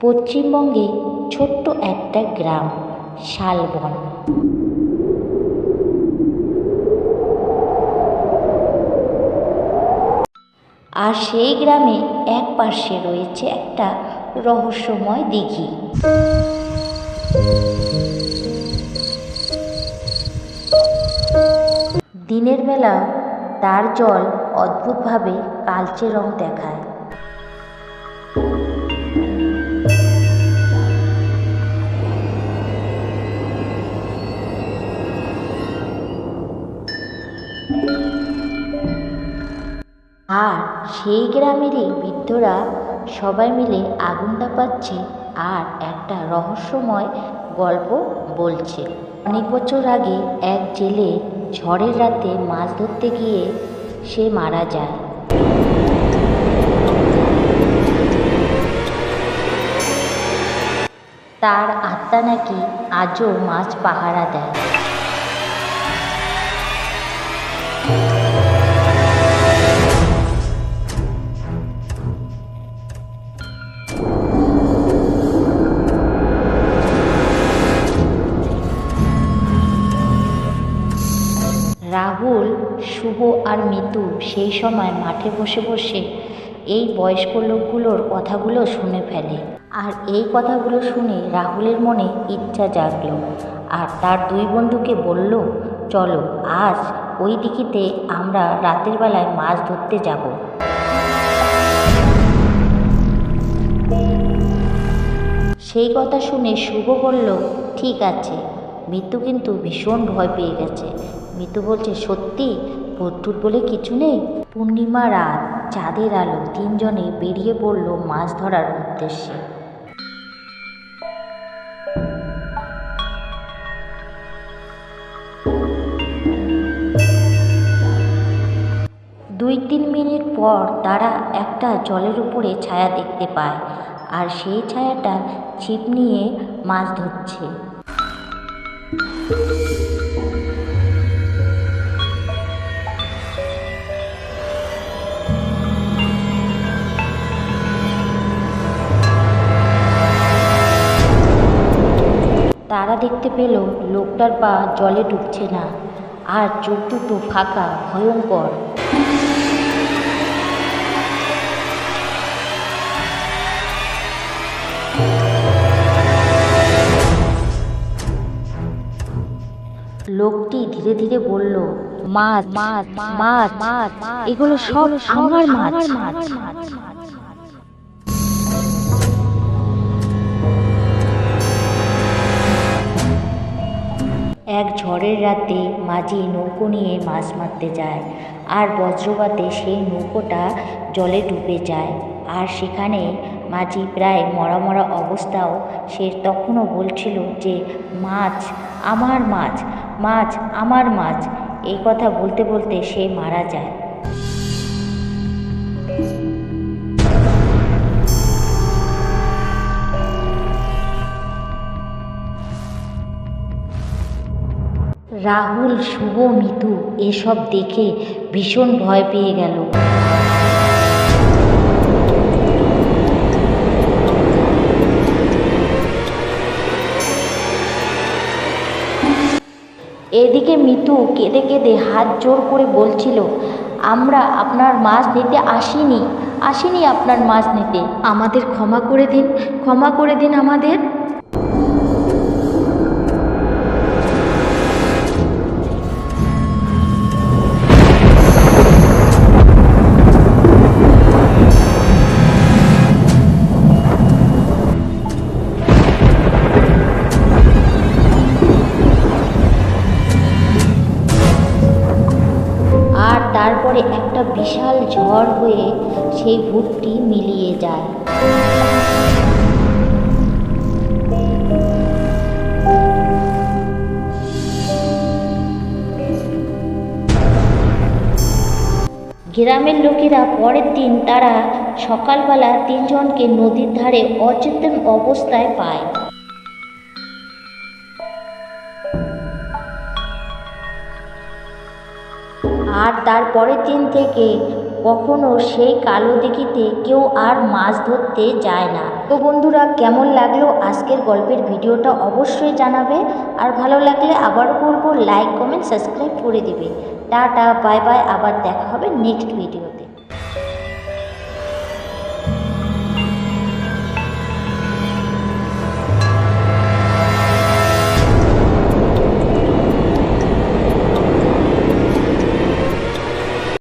পশ্চিমবঙ্গে ছোট্ট একটা গ্রাম শালবন। আর সেই গ্রামে এক পাশে রয়েছে একটা রহস্যময় দিঘি। দিনের বেলা তার জল অদ্ভুতভাবে কালচে রং দেখায়। আর সেই গ্রামেরই বৃদ্ধরা সবাই মিলে আগুন তাপাচ্ছে আর একটা রহস্যময় গল্প বলছে। অনেক বছর আগে এক জেলে ঝড়ের রাতে মাছ ধরতে গিয়ে সে মারা যায়। তার আত্মা নাকি আজও মাছ পাহারা দেয়। রাহুল, শুভ আর মিতু সেই সময় মাঠে বসে বসে এই বয়স্ক লোকগুলোর কথাগুলো শুনে ফেলে। আর এই কথাগুলো শুনে রাহুলের মনে ইচ্ছা জাগলো আর তার দুই বন্ধুকে বলল, চলো আজ ওই দিঘিতে আমরা রাতের বেলায় মাছ ধরতে যাব। সেই কথা শুনে শুভ বলল, ঠিক আছে। মিতু কিন্তু ভীষণ ভয় পেয়ে গেছে। মিতু বলছে, সত্যি ভূত বলে কিছু নেই? পূর্ণিমা রাত, চাঁদের আলো, তিনজনে বেরিয়ে পড়ল মাছ ধরার উদ্দেশ্যে। দুই তিন মিনিট পর তারা একটা জলের উপরে ছায়া দেখতে পায় আর সেই ছায়াটা ছিপ নিয়ে মাছ ধরছে। তারা দেখতে পেল লোকটার পা জলে ডুবছে না আর চোখ দুটো ফাঁকা, ভয়ঙ্কর। লোকটি ধীরে ধীরে বলল, মাছ মাছ মাছ মাছ, এগুলো সব আমার মাছ। এক ঝড়ের রাতে মাঝি নৌকো নিয়ে মাছ মারতে যায় আর বজ্রপাতে সেই নৌকোটা জলে ডুবে যায়। আর সেখানে মাঝি প্রায় মরা মরা অবস্থাও সে তখনও বলছিল যে, মাছ আমার মাছ, মাছ আমার মাছ। এই কথা বলতে বলতে সে মারা যায়। রাহুল, শুভ, মিতু এসব দেখে ভীষণ ভয় পেয়ে গেল। এদিকে মিতু কেঁদে কেঁদে হাত জোর করে বলছিল, আমরা আপনার মাছ নিতে আসিনি আপনার মাছ নিতে। আমাদের ক্ষমা করে দিন, ক্ষমা করে দিন আমাদের। তারপরে একটা বিশাল ঝড় হয়ে সেই ভূতটি মিলিয়ে যায়। গ্রামের লোকেরা পরের দিন তারা সকালবেলা তিনজনকে নদীর ধারে অচেতন অবস্থায় পায়। আর তার পরের দিন থেকে কখনো সেই কালো দিঘিতে কেউ আর মাছ ধরতে যায় না। তো বন্ধুরা, কেমন লাগলো আজকের গল্পের ভিডিওটা অবশ্যই জানাবে। আর ভালো লাগলে আবারও বলবো লাইক কমেন্ট সাবস্ক্রাইব করে দিবে। টাটা, বাই বাই, আবার দেখা হবে নেক্সট ভিডিওতে।